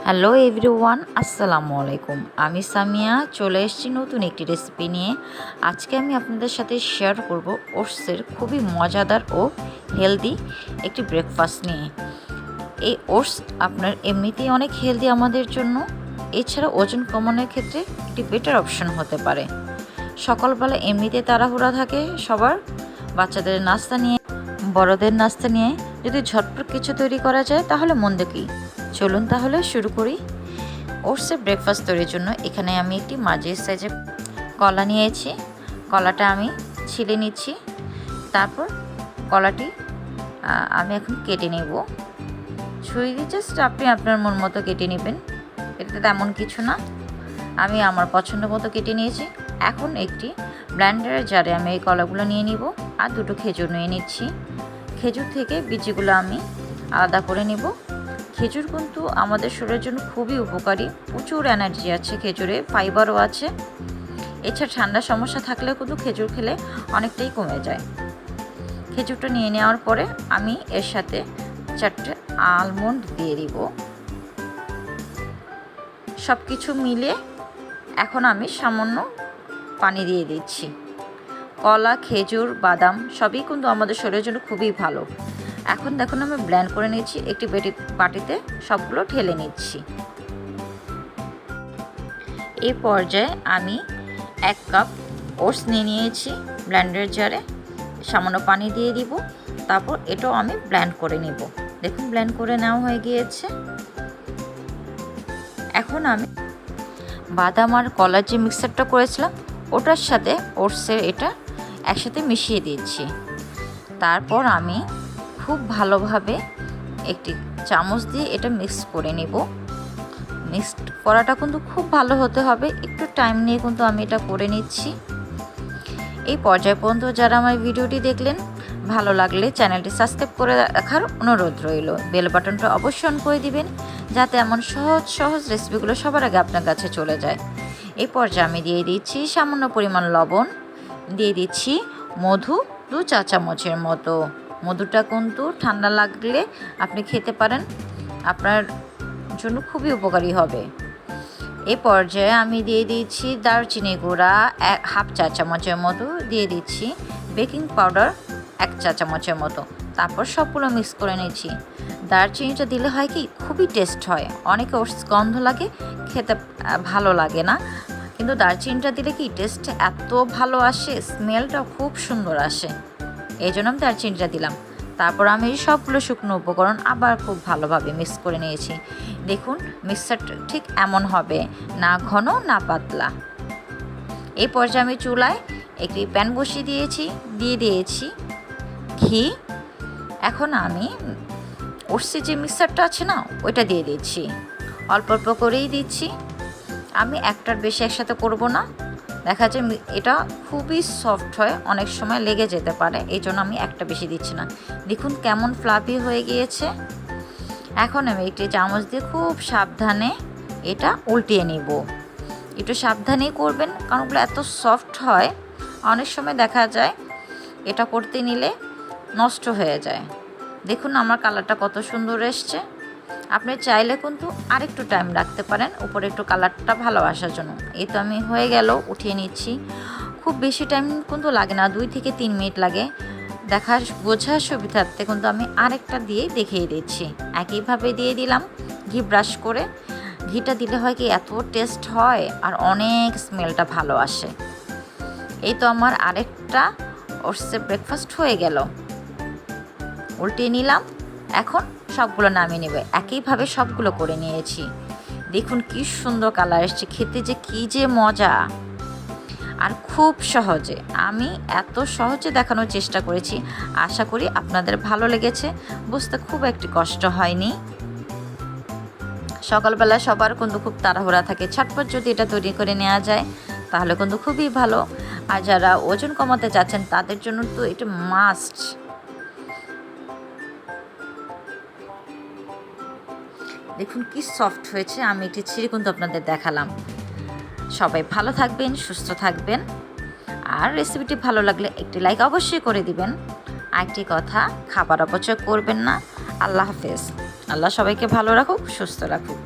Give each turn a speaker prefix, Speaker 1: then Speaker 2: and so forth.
Speaker 1: Hello everyone, আসসালামু আলাইকুম। আমি সামিয়া চলে এসেছি নতুন একটি রেসিপি নিয়ে। আজকে আমি আপনাদের সাথে শেয়ার করব ওটসের খুবই মজাদার ও হেলদি একটি ব্রেকফাস্ট নিয়ে। এই ওটস আপনার এমনিতেই অনেক হেলদি আমাদের জন্য, এছাড়া ওজন কমানোর ক্ষেত্রে একটি বেটার অপশন হতে পারে। সকালবেলা এমনিতে তাড়াহুড়া থাকে সবার, বাচ্চাদের নাস্তা নিয়ে, বড়দের নাস্তা নিয়ে যদি ঝটপট কিছু তৈরি করা যায় তাহলে মন্দ কি। চলুন তাহলে শুরু করি। ওটসের ব্রেকফাস্ট তৈরির জন্য এখানে আমি একটি মাঝারি সাইজের কলা নিয়েছি। কলাটা আমি ছিলে নিচ্ছি। তারপর কলাটি আমি এখন কেটে নেব। ছুরি দিয়ে জাস্ট আপনি আপনার মন মতো কেটে নেবেন, এটা তেমন কিছু না। আমি আমার পছন্দ মতো কেটে নিয়েছি। এখন একটি ব্লেন্ডারের জারে আমি এই কলাগুলো নিয়ে নিব আর দুটো খেজুর নিয়ে নিচ্ছি। খেজুর থেকে বীজগুলো আমি আলাদা করে নেব। খেজুর কিন্তু আমাদের শরীরের জন্য খুবই উপকারী, প্রচুর এনার্জি আছে খেজুরে, ফাইবারও আছে। এছাড়া ঠান্ডার সমস্যা থাকলেও কিন্তু খেজুর খেলে অনেকটাই কমে যায়। খেজুরটা নিয়ে নেওয়ার পরে আমি এর সাথে 4টে আলমন্ড দিয়ে দিব। সব কিছু মিলিয়ে এখন আমি সামান্য পানি দিয়ে দিচ্ছি। কলা, খেজুর, বাদাম সবই কিন্তু আমাদের শরীরের জন্য খুবই ভালো। এখন দেখুন আমি ব্লেন্ড করে নিচ্ছি, একটি বাটিতে সবগুলো ঢেলে নিচ্ছি। এই পর্যায়ে আমি 1 কাপ ওটস নিয়ে নিয়েছি ব্লেন্ডার জারে, সামান্য পানি দিয়ে দিব। তারপর এটাও আমি ব্লেন্ড করে নিব। দেখুন ব্লেন্ড করে নেওয়া হয়ে গিয়েছে। এখন আমি বাদাম আর কলার যে মিক্সারটা করেছিলাম ওটার সাথে ওটসের এটা একসাথে মিশিয়ে দিচ্ছি। তারপর আমি খুব ভালোভাবে একটি চামচ দিয়ে এটা মিক্স করে নেব। মিক্সড করাটা কিন্তু খুব ভালো হতে হবে, একটু টাইম নিয়ে কিন্তু আমি এটা করে নিচ্ছি। এই পর্যায় পর্যন্ত যারা আমার ভিডিওটি দেখলেন, ভালো লাগলে চ্যানেলটি সাবস্ক্রাইব করে রাখার অনুরোধ রইল। বেল বাটনটা অবশ্যই অন করে দিবেন, যাতে এমন সহজ সহজ রেসিপিগুলো সবার আগে আপনার কাছে চলে যায়। এই পর্যায়ে আমি দিয়ে দিচ্ছি সামান্য পরিমাণ লবণ, দিয়ে দিচ্ছি মধু 2 চা চামচের মতো। মধুটা কিন্তু ঠান্ডা লাগলে আপনি খেতে পারেন, আপনার জন্য খুবই উপকারী হবে। এই পর্যায়ে আমি দিয়ে দিচ্ছি দারচিনি গুঁড়া 1/2 চা চামচের মতো, দিয়ে দিচ্ছি বেকিং পাউডার 1 চা চামচের মতো। তারপর সবগুলো মিক্স করে নিচ্ছি। দারচিনিটা দিলে হয় কি, খুবই টেস্ট হয়। অনেকে গন্ধ লাগে, খেতে ভালো লাগে না, কিন্তু দারচিনিটা দিলে কি টেস্ট এত ভালো আসে, স্মেলটা খুব সুন্দর আসে। এই জন্য আমি দারচিনিটা দিলাম। তারপর আমি সবগুলো শুকনো উপকরণ আবার খুব ভালোভাবে মিক্স করে নিয়েছি। দেখুন মিক্সারটা ঠিক এমন হবে, না ঘন না পাতলা। এই পর্যায়ে আমি চুলায় একটি প্যান বসিয়ে দিয়ে দিয়েছি ঘি। এখন আমি ওটসের যে মিক্সারটা আছে না, ওইটা দিয়ে দিচ্ছি। অল্প অল্প করেই দিচ্ছি, আমি একটার বেশি একসাথে করব না। দেখা যায় এটা খুবই সফট হয়, অনেক সময় লেগে যেতে পারে, এই জন্য আমি একটা বেশি দিচ্ছি না। দেখুন কেমন ফ্লাফি হয়ে গিয়েছে। এখন আমি একটি চামচ দিয়ে খুব সাবধানে এটা উল্টিয়ে নিব। একটু সাবধানেই করবেন, কারণ ওগুলো এত সফট হয়, অনেক সময় দেখা যায় এটা করতে নিলে নষ্ট হয়ে যায়। দেখুন আমার কালারটা কত সুন্দর এসছে। আপনি চাইলে কিন্তু আরেকটু টাইম রাখতে পারেন উপরে একটু কালারটা ভালো আসার জন্য। এই তো আমি হয়ে গেল, উঠিয়ে নিচ্ছি। খুব বেশি টাইম কিন্তু লাগে না, 2 থেকে 3 মিনিট লাগে। বোঝার সুবিধার্থে কিন্তু আমি আরেকটা দিয়ে দেখিয়ে দিচ্ছি। একইভাবে দিয়ে দিলাম ঘি ব্রাশ করে। ঘিটা দিলে হয় কি এত টেস্ট হয় আর অনেক স্মেলটা ভালো আসে। এই তো আমার আরেকটা ওটসের ব্রেকফাস্ট হয়ে গেল। উল্টিয়ে নিলাম। এখন সবগুলো নামিয়ে নেবে। একইভাবে সবগুলো করে নিয়েছি। দেখুন কি সুন্দর কালার এসছে, খেতে যে কি যে মজা, আর খুব সহজে। আমি এত সহজে দেখানোর চেষ্টা করেছি, আশা করি আপনাদের ভালো লেগেছে। বুঝতে খুব একটি কষ্ট হয়নি। সকালবেলা সবার কিন্তু খুব তাড়াহুড়া থাকে, ঝটপট যদি এটা তৈরি করে নেওয়া যায় তাহলে কিন্তু খুবই ভালো। আর যারা ওজন কমাতে চাচ্ছেন তাদের জন্য তো এটা মাস্ট। দেখুন কি সফট হয়েছে, আমি একটি ছিঁড়ে কিন্তু আপনাদের দেখালাম। সবাই ভালো থাকবেন, সুস্থ থাকবেন, আর রেসিপিটি ভালো লাগলে একটি লাইক অবশ্যই করে দিবেন। আরেকটি কথা, খাবার অপচয় করবেন না। আল্লাহ হাফেজ। আল্লাহ সবাইকে ভালো রাখুক, সুস্থ রাখুক।